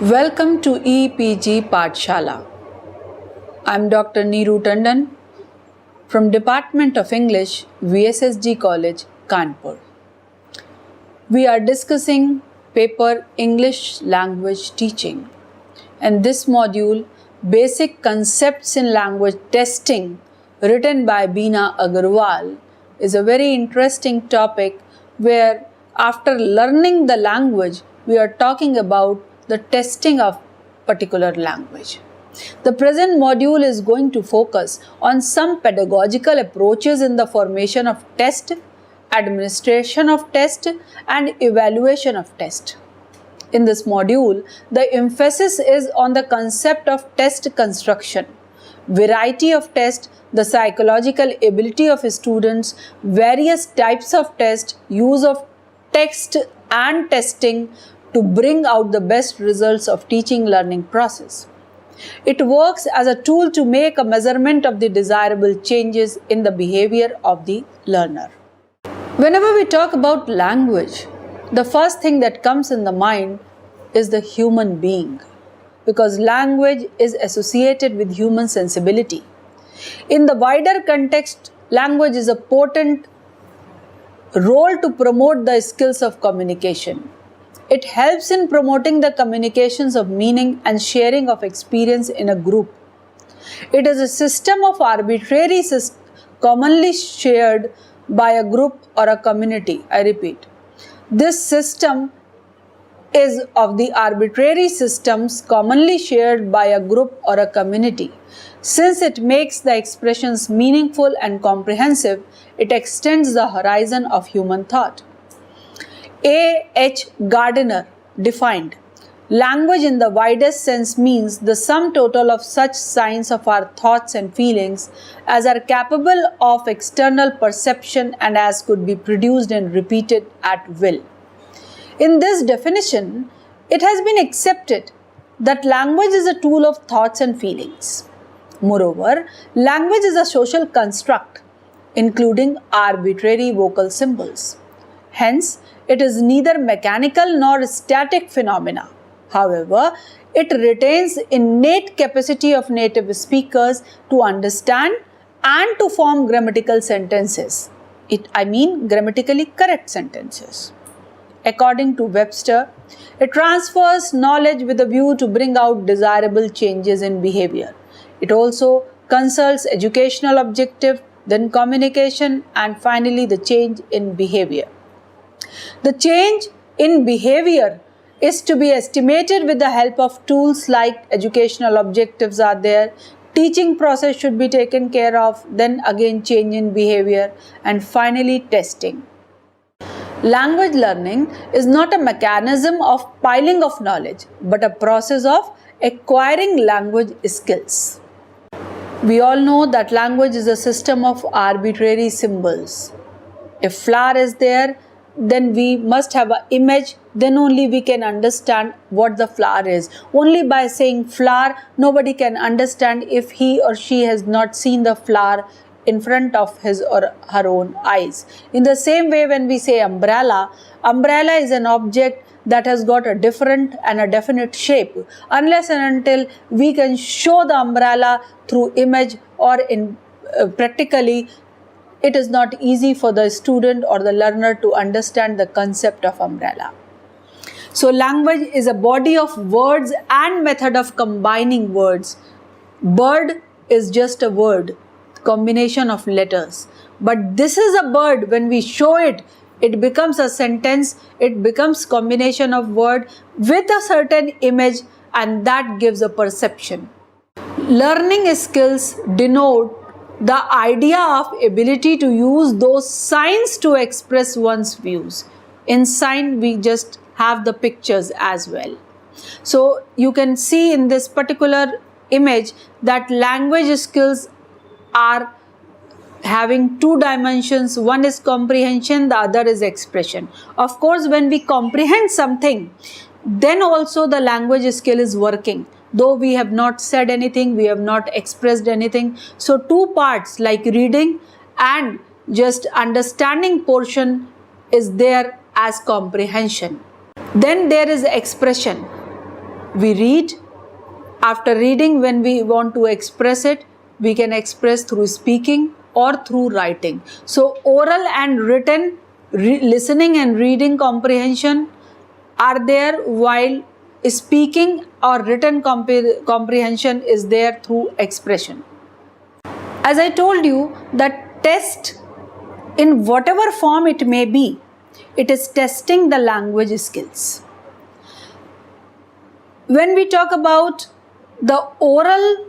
Welcome to EPG Pathshala. I am Dr. Neeru Tandon from Department of English, VSSG College, Kanpur. We are discussing paper English Language Teaching, and this module, Basic Concepts in Language Testing, written by Beena Agarwal, is a very interesting topic where after learning the language, we are talking about the testing of particular language. The present module is going to focus on some pedagogical approaches in the formation of test, administration of test, and evaluation of test. In this module, the emphasis is on the concept of test construction, variety of test, the psychological ability of students, various types of test, use of text and testing to bring out the best results of teaching learning process. It works as a tool to make a measurement of the desirable changes in the behavior of the learner. Whenever we talk about language, the first thing that comes in the mind is the human being, because language is associated with human sensibility. In the wider context, language is a potent role to promote the skills of communication. It helps in promoting the communications of meaning and sharing of experience in a group. It is a system of arbitrary commonly shared by a group or a community. I repeat, this system is of the arbitrary systems commonly shared by a group or a community. Since it makes the expressions meaningful and comprehensive, it extends the horizon of human thought. A. H. Gardner defined, language in the widest sense means the sum total of such signs of our thoughts and feelings as are capable of external perception and as could be produced and repeated at will. In this definition, it has been accepted that language is a tool of thoughts and feelings. Moreover, language is a social construct, including arbitrary vocal symbols. Hence, it is neither mechanical nor static phenomena. However, it retains innate capacity of native speakers to understand and to form grammatical sentences. Grammatically correct sentences. According to Webster, it transfers knowledge with a view to bring out desirable changes in behavior. It also consults educational objective, then communication, and finally the change in behavior. The change in behavior is to be estimated with the help of tools like educational objectives are there, teaching process should be taken care of, then again change in behavior, and finally testing. Language learning is not a mechanism of piling of knowledge, but a process of acquiring language skills. We all know that language is a system of arbitrary symbols. If flower is there, then we must have an image, then only we can understand what the flower is. Only by saying flower, nobody can understand if he or she has not seen the flower in front of his or her own eyes. In the same way, when we say umbrella, umbrella is an object that has got a different and a definite shape. Unless and until we can show the umbrella through image or in practically, it is not easy for the student or the learner to understand the concept of umbrella. So language is a body of words and method of combining words. Bird is just a word, combination of letters. But this is a bird. When we show it, it becomes a sentence, it becomes combination of word with a certain image, and that gives a perception. Learning skills denote the idea of ability to use those signs to express one's views. In sign, we just have the pictures as well. So you can see in this particular image that language skills are having two dimensions. One is comprehension, the other is expression. Of course, when we comprehend something, then also the language skill is working. Though we have not said anything, we have not expressed anything. So two parts like reading and just understanding portion is there as comprehension. Then there is expression. We read. After reading, when we want to express it, we can express through speaking or through writing. So oral and written, listening and reading comprehension are there, while speaking or written comprehension is there through expression. As I told you, that test, in whatever form it may be, it is testing the language skills. When we talk about the oral,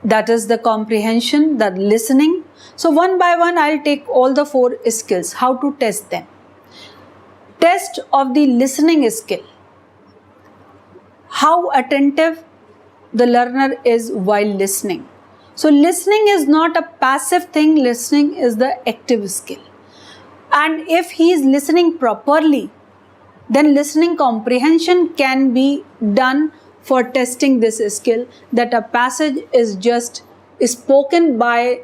that is the comprehension, the listening. So one by one I'll take all the 4 skills, how to test them. Test of the listening skill. How attentive the learner is while listening. So listening is not a passive thing, listening is the active skill. And if he is listening properly, then listening comprehension can be done for testing this skill, that a passage is just spoken by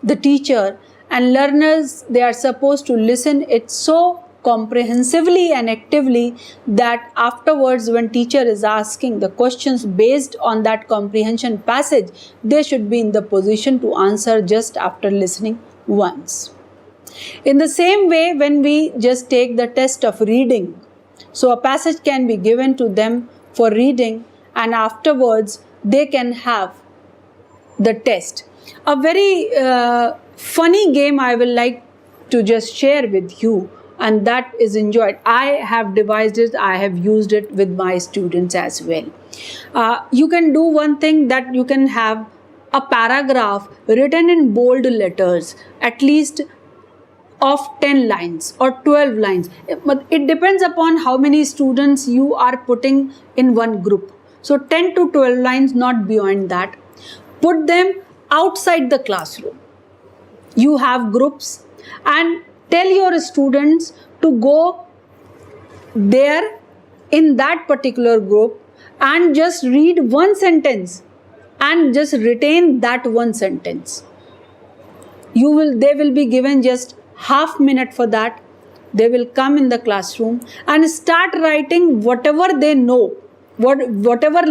the teacher and learners, they are supposed to listen it so comprehensively and actively that afterwards when teacher is asking the questions based on that comprehension passage, they should be in the position to answer just after listening once. In the same way, when we just take the test of reading, so a passage can be given to them for reading and afterwards they can have the test. A very funny game I will like to just share with you, and that is enjoyed. I have devised it, I have used it with my students as well. You can do one thing, that you can have a paragraph written in bold letters, at least of 10 lines or 12 lines. But it depends upon how many students you are putting in one group. So 10 to 12 lines, not beyond that. Put them outside the classroom. You have groups and tell your students to go there in that particular group and just read one sentence and just retain that one sentence. They will be given just half minute for that. They will come in the classroom and start writing whatever they know, whatever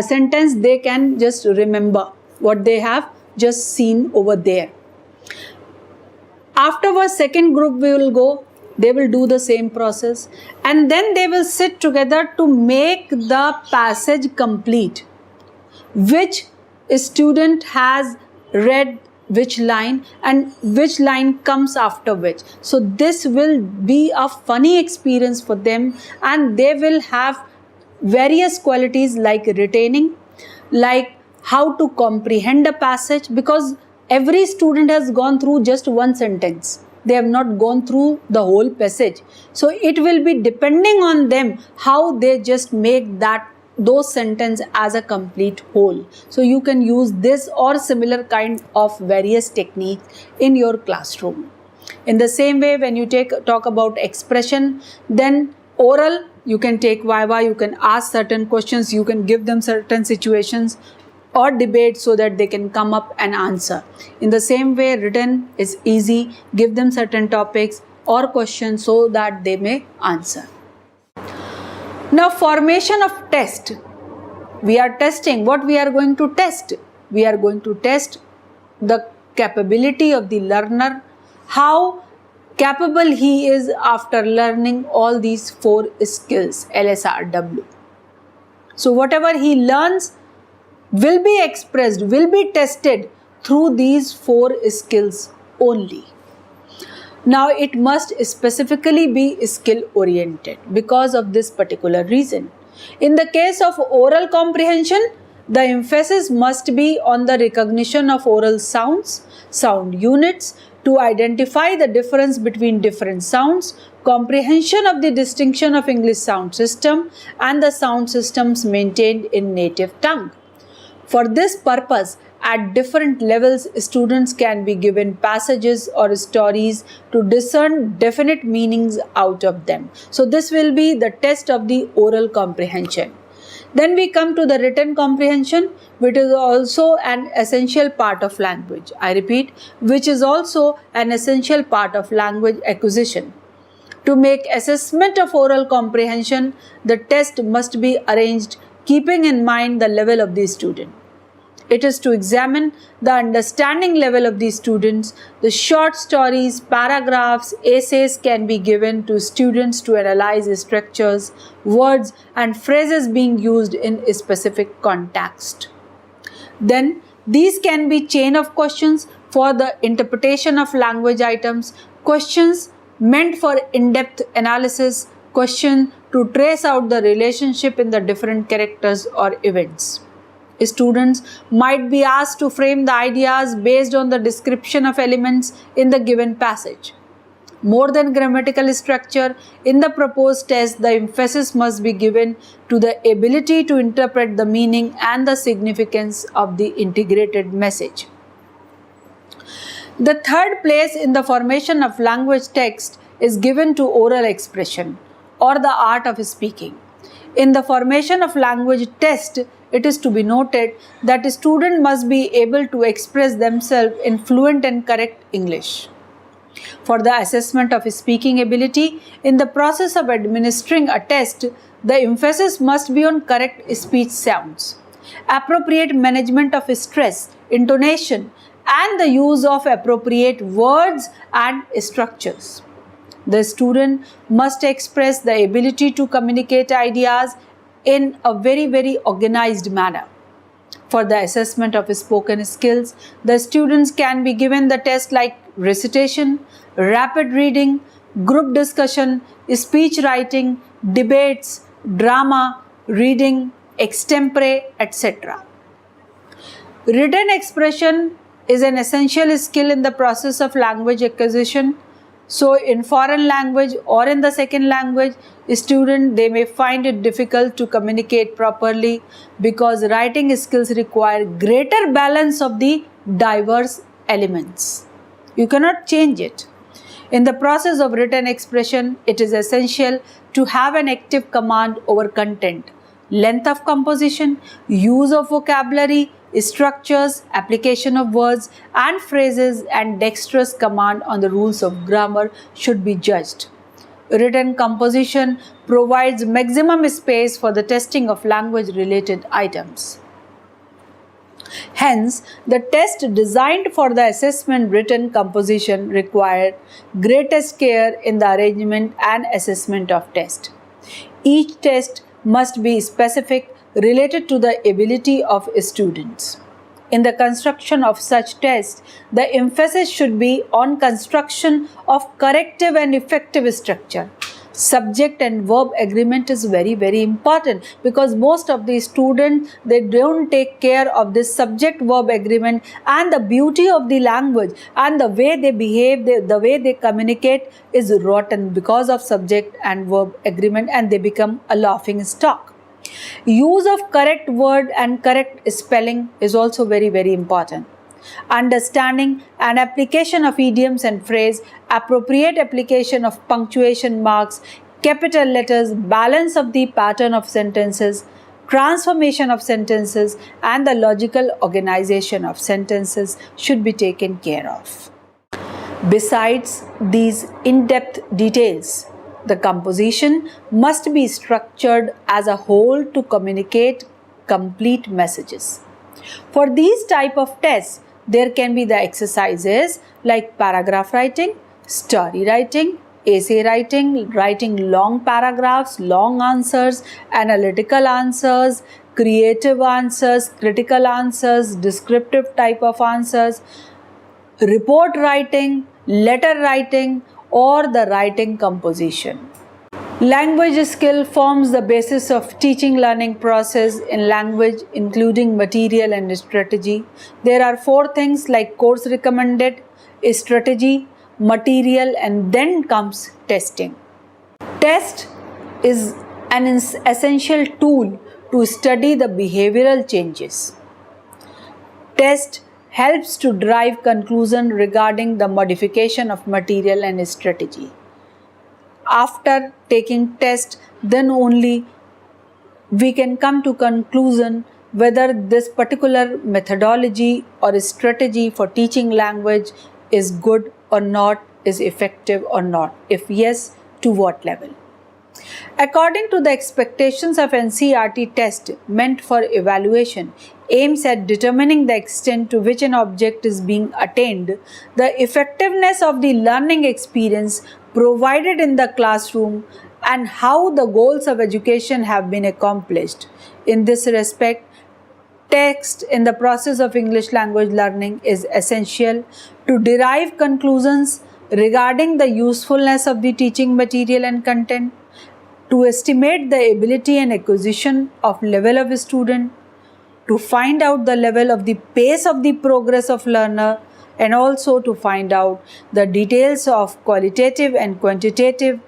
sentence they can just remember, what they have just seen over there. Afterwards, second group will go, they will do the same process, and then they will sit together to make the passage complete. Which student has read which line and which line comes after which. So this will be a funny experience for them, and they will have various qualities like retaining, like how to comprehend a passage, because every student has gone through just one sentence. They have not gone through the whole passage. So it will be depending on them how they just make those sentences as a complete whole. So you can use this or similar kind of various techniques in your classroom. In the same way, when you talk about expression, then oral, you can take viva, you can ask certain questions, you can give them certain situations or debate so that they can come up and answer. In the same way, written is easy, give them certain topics or questions so that they may answer. Now, formation of test. We are testing. What we are going to test? We are going to test the capability of the learner, how capable he is after learning all these 4 skills, LSRW. So whatever he learns will be expressed, will be tested through these 4 skills only. Now it must specifically be skill oriented because of this particular reason. In the case of oral comprehension, the emphasis must be on the recognition of oral sounds, sound units, to identify the difference between different sounds, comprehension of the distinction of English sound system and the sound systems maintained in native tongue. For this purpose, at different levels, students can be given passages or stories to discern definite meanings out of them. So this will be the test of the oral comprehension. Then we come to the written comprehension, which is also an essential part of language. I repeat, which is also an essential part of language acquisition. To make assessment of oral comprehension, the test must be arranged keeping in mind the level of the student. It is to examine the understanding level of the students. The short stories, paragraphs, essays can be given to students to analyze structures, words, and phrases being used in a specific context. Then, these can be chain of questions for the interpretation of language items, questions meant for in-depth analysis, questions to trace out the relationship in the different characters or events. Students might be asked to frame the ideas based on the description of elements in the given passage. More than grammatical structure, in the proposed test, the emphasis must be given to the ability to interpret the meaning and the significance of the integrated message. The third place in the formation of language text is given to oral expression or the art of speaking. In the formation of language test, it is to be noted that a student must be able to express themselves in fluent and correct English. For the assessment of speaking ability, in the process of administering a test, the emphasis must be on correct speech sounds, appropriate management of stress, intonation, and the use of appropriate words and structures. The student must express the ability to communicate ideas in a very organized manner. For the assessment of spoken skills, the students can be given the test like recitation, rapid reading, group discussion, speech writing, debates, drama, reading, extempore, etc. Written expression is an essential skill in the process of language acquisition. So in foreign language or in the second language, students they may find it difficult to communicate properly because writing skills require greater balance of the diverse elements. You cannot change it. In the process of written expression, it is essential to have an active command over content, length of composition, use of vocabulary, structures, application of words and phrases, and dexterous command on the rules of grammar should be judged. Written composition provides maximum space for the testing of language-related items. Hence, the test designed for the assessment written composition required greatest care in the arrangement and assessment of test. Each test must be specific, related to the ability of students. In the construction of such tests, the emphasis should be on construction of corrective and effective structure. Subject and verb agreement is very important because most of the students they don't take care of this subject verb agreement and the beauty of the language and the way they behave, the way they communicate is rotten because of subject and verb agreement, and they become a laughing stock. Use of correct word and correct spelling is also very important. Understanding and application of idioms and phrase, appropriate application of punctuation marks, capital letters, balance of the pattern of sentences, transformation of sentences, and the logical organization of sentences should be taken care of. Besides these in-depth details, the composition must be structured as a whole to communicate complete messages. For these type of tests, there can be the exercises like paragraph writing, story writing, essay writing, writing long paragraphs, long answers, analytical answers, creative answers, critical answers, descriptive type of answers, report writing, letter writing, or the writing composition. Language skill forms the basis of teaching learning process in language, including material and strategy. There are 4 things like course recommended, strategy, material, and then comes testing. Test is an essential tool to study the behavioral changes. Test helps to derive conclusion regarding the modification of material and strategy. After taking test, then only we can come to conclusion whether this particular methodology or strategy for teaching language is good or not, is effective or not. If yes, to what level. According to the expectations of NCERT test meant for evaluation, aims at determining the extent to which an object is being attained, the effectiveness of the learning experience provided in the classroom, and how the goals of education have been accomplished. In this respect, text in the process of English language learning is essential to derive conclusions regarding the usefulness of the teaching material and content, to estimate the ability and acquisition of level of a student, to find out the level of the pace of the progress of learner, and also to find out the details of qualitative and quantitative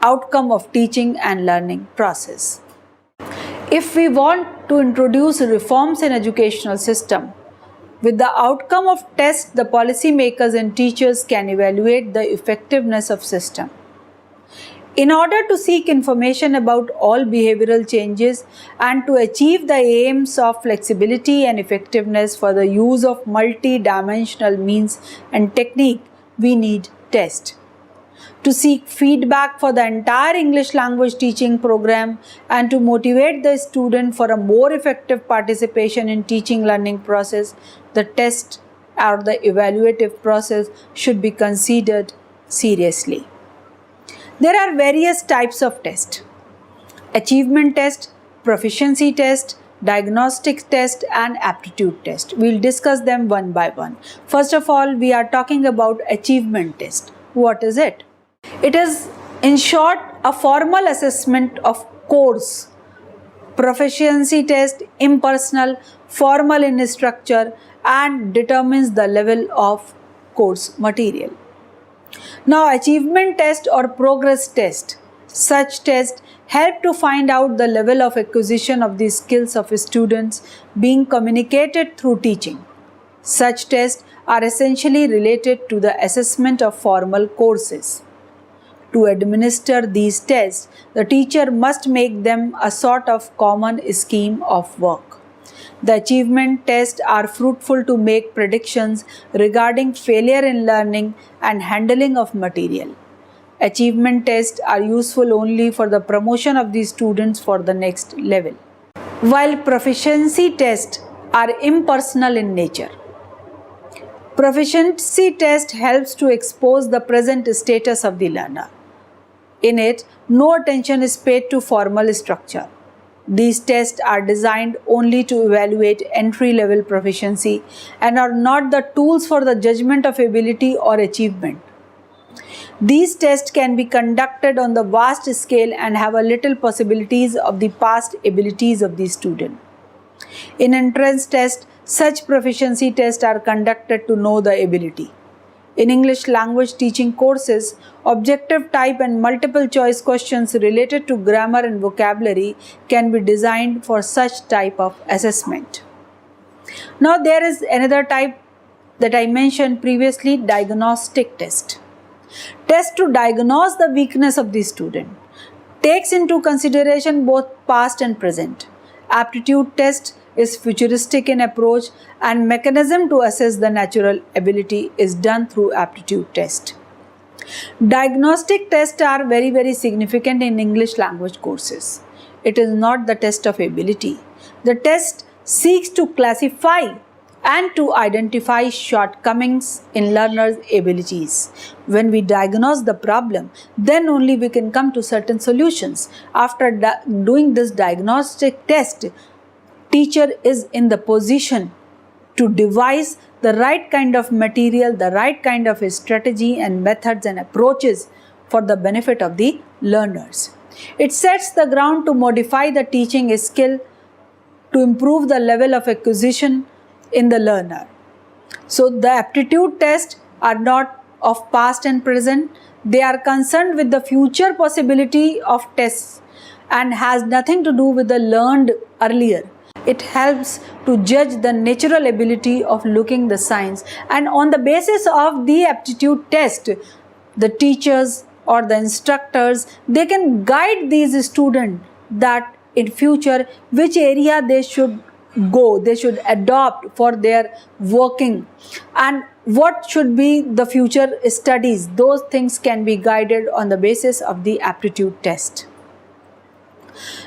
outcome of teaching and learning process. If we want to introduce reforms in educational system, with the outcome of tests, the policymakers and teachers can evaluate the effectiveness of system. In order to seek information about all behavioral changes and to achieve the aims of flexibility and effectiveness for the use of multi-dimensional means and technique, we need test. To seek feedback for the entire English language teaching program and to motivate the student for a more effective participation in teaching learning process, the test or the evaluative process should be considered seriously. There are various types of tests: achievement test, proficiency test, diagnostic test, and aptitude test. We'll discuss them one by one. First of all, we are talking about achievement test. What is it? It is, in short, a formal assessment of course. Proficiency test, impersonal, formal in structure, and determines the level of course material. Now, achievement test or progress test. Such tests help to find out the level of acquisition of the skills of students being communicated through teaching. Such tests are essentially related to the assessment of formal courses. To administer these tests, the teacher must make them a sort of common scheme of work. The achievement tests are fruitful to make predictions regarding failure in learning and handling of material. Achievement tests are useful only for the promotion of the students for the next level, while proficiency tests are impersonal in nature. Proficiency test helps to expose the present status of the learner. In it, no attention is paid to formal structure. These tests are designed only to evaluate entry-level proficiency and are not the tools for the judgment of ability or achievement. These tests can be conducted on the vast scale and have a little possibilities of the past abilities of the student. In entrance test, such proficiency tests are conducted to know the ability. In English language teaching courses, objective type and multiple choice questions related to grammar and vocabulary can be designed for such type of assessment. Now there is another type that I mentioned previously, diagnostic test. Test to diagnose the weakness of the student. Takes into consideration both past and present. Aptitude test is futuristic in approach, and mechanism to assess the natural ability is done through aptitude test. Diagnostic tests are very significant in English language courses. It is not the test of ability. The test seeks to classify and to identify shortcomings in learners' abilities. When we diagnose the problem, then only we can come to certain solutions. After doing this diagnostic test, teacher is in the position to devise the right kind of material, the right kind of strategy and methods and approaches for the benefit of the learners. It sets the ground to modify the teaching skill to improve the level of acquisition in the learner. So the aptitude tests are not of past and present. They are concerned with the future possibility of tests and has nothing to do with the learned earlier. It helps to judge the natural ability of looking the signs, and on the basis of the aptitude test, the teachers or the instructors, they can guide these students that in future which area they should go, they should adopt for their working, and what should be the future studies. Those things can be guided on the basis of the aptitude test.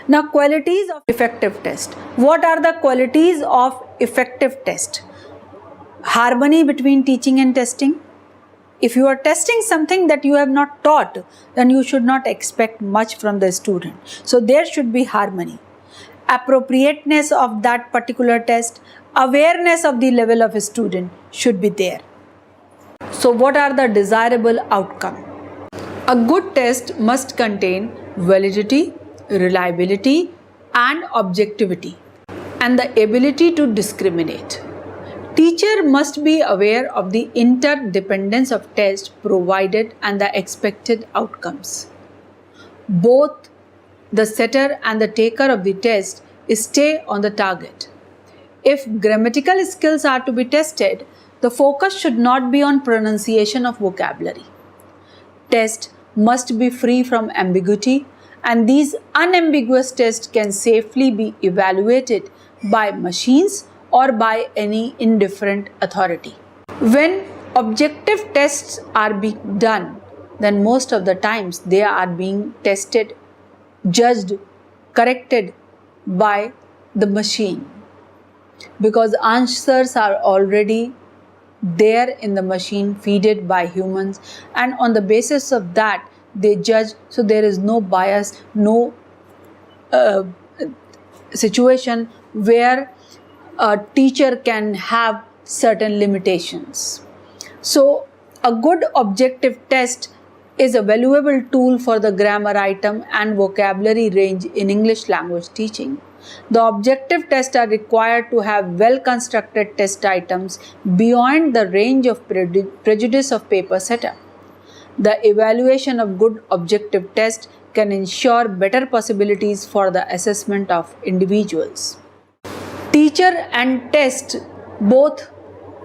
Now, qualities of effective test. What are the qualities of effective test? Harmony between teaching and testing. If you are testing something that you have not taught, then you should not expect much from the student. So there should be harmony. Appropriateness of that particular test, awareness of the level of a student should be there. So what are the desirable outcome? A good test must contain validity, reliability, and objectivity, and the ability to discriminate. Teacher must be aware of the interdependence of test provided and the expected outcomes. Both the setter and the taker of the test stay on the target. If grammatical skills are to be tested, the focus should not be on pronunciation of vocabulary. Test must be free from ambiguity, and these unambiguous tests can safely be evaluated by machines or by any indifferent authority. When objective tests are being done, then most of the times they are being tested, judged, corrected by the machine, because answers are already there in the machine, fed by humans, and on the basis of that they judge. So there is no bias, no situation where a teacher can have certain limitations. So a good objective test is a valuable tool for the grammar item and vocabulary range in English language teaching. The objective tests are required to have well-constructed test items beyond the range of prejudice of paper setter. The evaluation of good objective test can ensure better possibilities for the assessment of individuals. Teacher and test both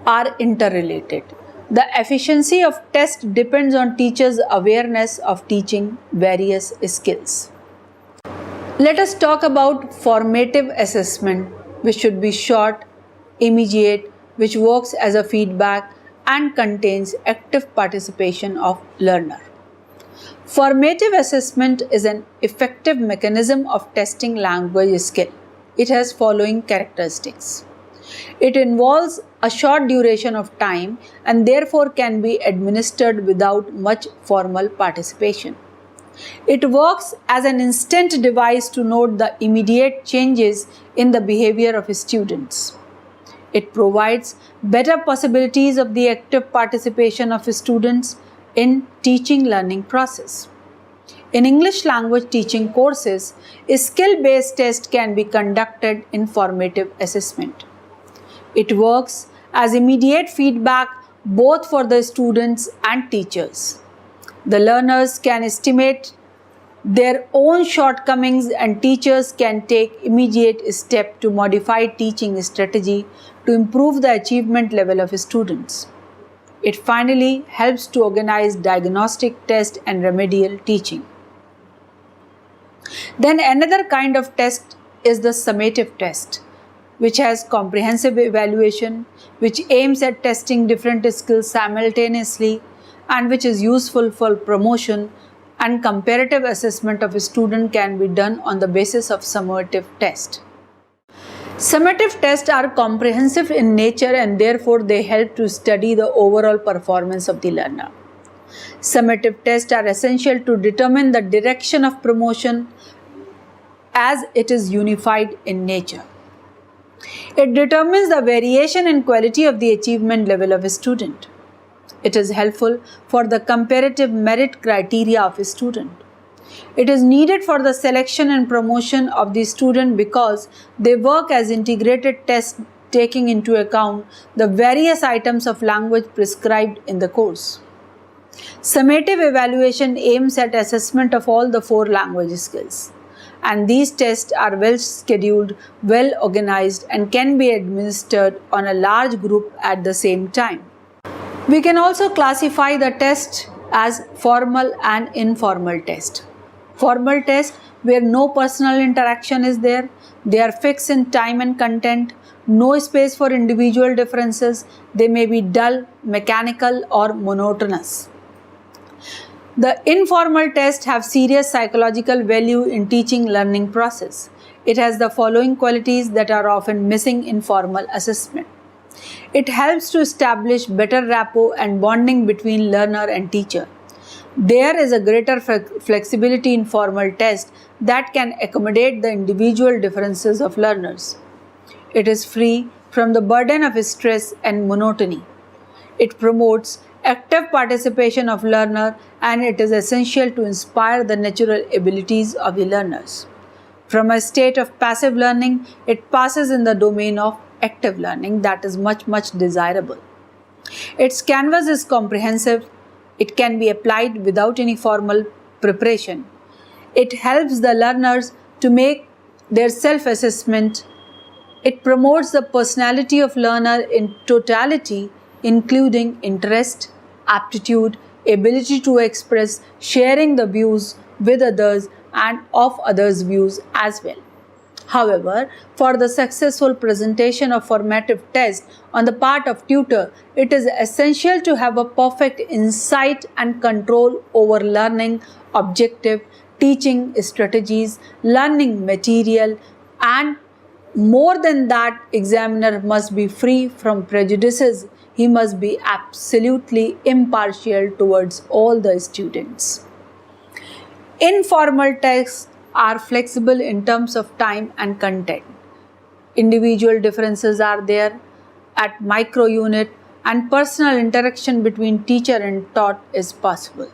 are interrelated. The efficiency of test depends on teachers' awareness of teaching various skills. Let us talk about formative assessment, which should be short, immediate, which works as a feedback and contains active participation of learner. Formative assessment is an effective mechanism of testing language skill. It has following characteristics. It involves a short duration of time and therefore can be administered without much formal participation. It works as an instant device to note the immediate changes in the behavior of students. It provides better possibilities of the active participation of students in teaching learning process. In English language teaching courses, a skill-based test can be conducted in formative assessment. It works as immediate feedback both for the students and teachers. The learners can estimate their own shortcomings and teachers can take immediate steps to modify teaching strategy to improve the achievement level of students. It finally helps to organize diagnostic test and remedial teaching. Then another kind of test is the summative test, which has comprehensive evaluation, which aims at testing different skills simultaneously and which is useful for promotion, and comparative assessment of a student can be done on the basis of summative test. Summative tests are comprehensive in nature and therefore they help to study the overall performance of the learner. Summative tests are essential to determine the direction of promotion as it is unified in nature. It determines the variation in quality of the achievement level of a student. It is helpful for the comparative merit criteria of a student. It is needed for the selection and promotion of the student because they work as integrated tests taking into account the various items of language prescribed in the course. Summative evaluation aims at assessment of all the 4 language skills, and these tests are well scheduled, well organized, and can be administered on a large group at the same time. We can also classify the test as formal and informal test. Formal tests where no personal interaction is there, they are fixed in time and content, no space for individual differences, they may be dull, mechanical or monotonous. The informal tests have serious psychological value in teaching learning process. It has the following qualities that are often missing in formal assessment. It helps to establish better rapport and bonding between learner and teacher. There is a greater flexibility in formal tests that can accommodate the individual differences of learners. It is free from the burden of stress and monotony. It promotes active participation of learner and it is essential to inspire the natural abilities of the learners. From a state of passive learning, it passes in the domain of active learning that is much desirable. Its canvas is comprehensive. It can be applied without any formal preparation. It helps the learners to make their self-assessment. It promotes the personality of learner in totality, including interest, aptitude, ability to express, sharing the views with others and of others' views as well. However, for the successful presentation of formative tests on the part of tutor, it is essential to have a perfect insight and control over learning objective, teaching strategies, learning material, and more than that, examiner must be free from prejudices. He must be absolutely impartial towards all the students. Informal tests are flexible in terms of time and content. Individual differences are there at micro unit and personal interaction between teacher and taught is possible.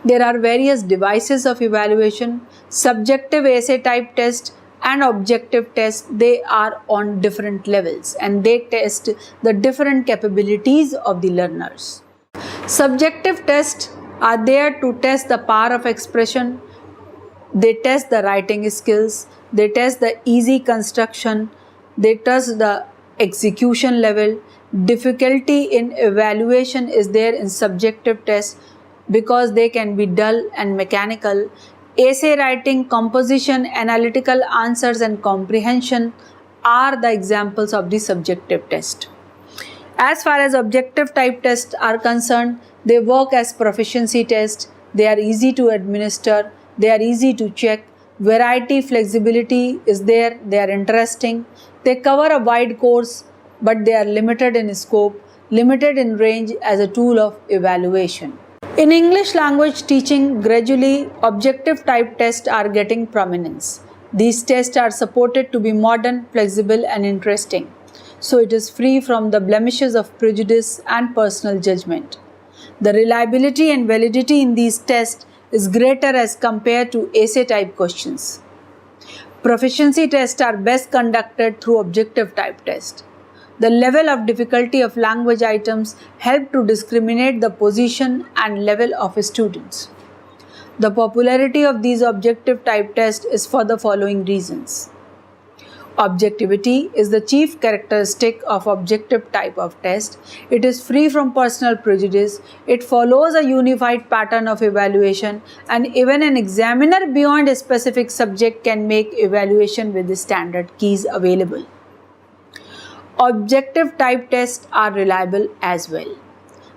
There are various devices of evaluation, subjective essay type test and objective test. They are on different levels and they test the different capabilities of the learners. Subjective tests are there to test the power of expression. They test the writing skills, they test the easy construction, they test the execution level. Difficulty in evaluation is there in subjective tests because they can be dull and mechanical. Essay writing, composition, analytical answers and comprehension are the examples of the subjective test. As far as objective type tests are concerned, they work as proficiency tests. They are easy to administer. They are easy to check. Variety, flexibility is there. They are interesting. They cover a wide course, but they are limited in scope, limited in range as a tool of evaluation. In English language teaching, gradually objective type tests are getting prominence. These tests are supported to be modern, flexible and interesting. So it is free from the blemishes of prejudice and personal judgment. The reliability and validity in these tests is greater as compared to essay type questions. Proficiency tests are best conducted through objective type test. The level of difficulty of language items help to discriminate the position and level of students. The popularity of these objective type tests is for the following reasons. Objectivity is the chief characteristic of objective type of test. It is free from personal prejudice. It follows a unified pattern of evaluation and even an examiner beyond a specific subject can make evaluation with the standard keys available. Objective type tests are reliable as well.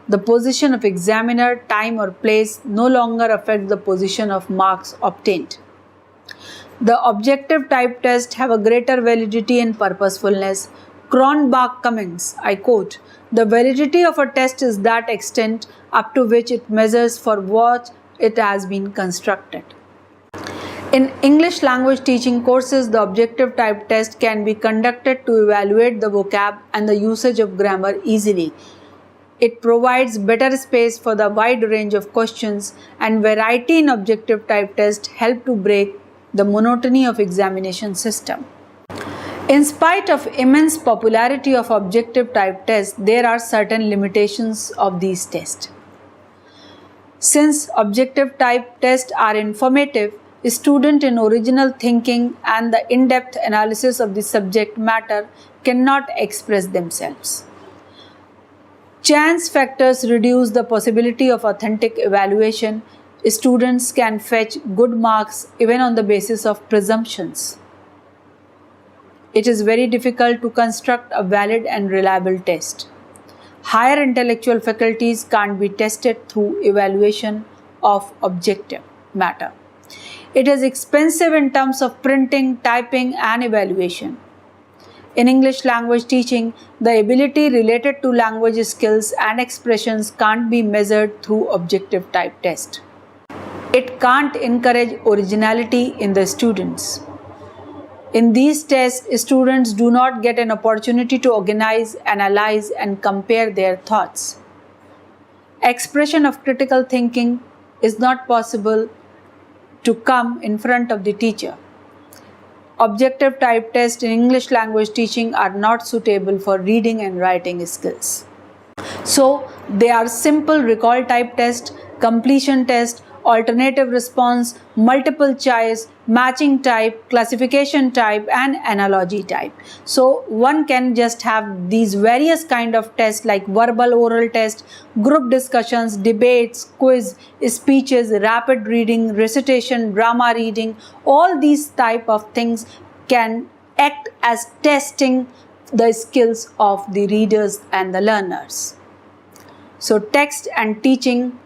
The position of examiner, time or place no longer affect the position of marks obtained. The objective type tests have a greater validity and purposefulness. Cronbach comments, I quote, "The validity of a test is that extent up to which it measures for what it has been constructed." In English language teaching courses, the objective type test can be conducted to evaluate the vocab and the usage of grammar easily. It provides better space for the wide range of questions, and variety in objective type test help to break the monotony of examination system. In spite of immense popularity of objective type tests, there are certain limitations of these tests. Since objective type tests are informative, students in original thinking and the in-depth analysis of the subject matter cannot express themselves. Chance factors reduce the possibility of authentic evaluation. Students can fetch good marks even on the basis of presumptions. It is very difficult to construct a valid and reliable test. Higher intellectual faculties can't be tested through evaluation of objective matter. It is expensive in terms of printing, typing, and evaluation. In English language teaching, the ability related to language skills and expressions can't be measured through objective type test. It can't encourage originality in the students. In these tests, students do not get an opportunity to organize, analyze, and compare their thoughts. Expression of critical thinking is not possible to come in front of the teacher. Objective type tests in English language teaching are not suitable for reading and writing skills. So, they are simple recall type test, completion test, alternative response, multiple choice, matching type, classification type, and analogy type. So one can just have these various kind of tests like verbal oral test, group discussions, debates, quiz, speeches, rapid reading, recitation, drama reading. All these type of things can act as testing the skills of the readers and the learners. So text and teaching.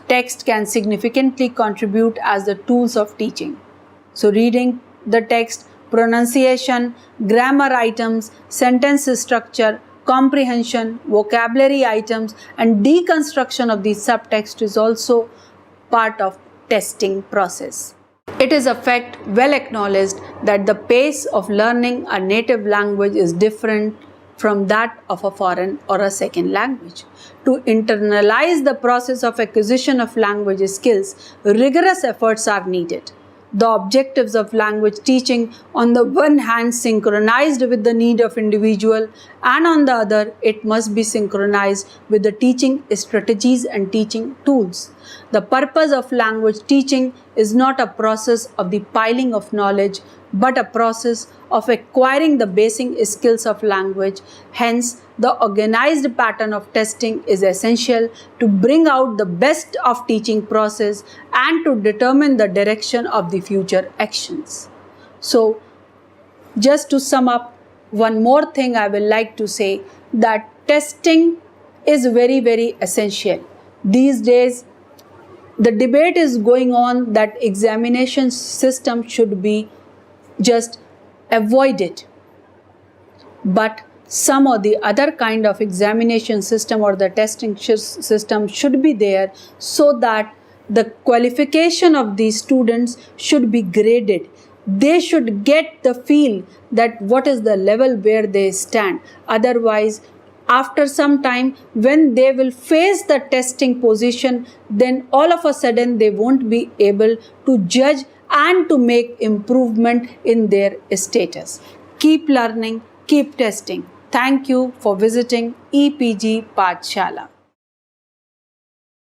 Text can significantly contribute as the tools of teaching. So reading the text, pronunciation, grammar items, sentence structure, comprehension, vocabulary items, and deconstruction of the subtext is also part of testing process. It is a fact well acknowledged that the pace of learning a native language is different from that of a foreign or a second language. To internalize the process of acquisition of language skills, rigorous efforts are needed. The objectives of language teaching on the one hand synchronized with the need of individual, and on the other it must be synchronized with the teaching strategies and teaching tools. The purpose of language teaching is not a process of the piling of knowledge, but a process of acquiring the basic skills of language. Hence, the organized pattern of testing is essential to bring out the best of teaching process and to determine the direction of the future actions. So, just to sum up, one more thing I will like to say, that testing is very, very essential. These days, the debate is going on that examination system should be just avoided, but some or the other kind of examination system or the testing system should be there, so that the qualification of these students should be graded. They should get the feel that what is the level where they stand. Otherwise, after some time, when they will face the testing position, then all of a sudden they won't be able to judge and to make improvement in their status. Keep learning, keep testing. Thank you for visiting EPG Pathshala.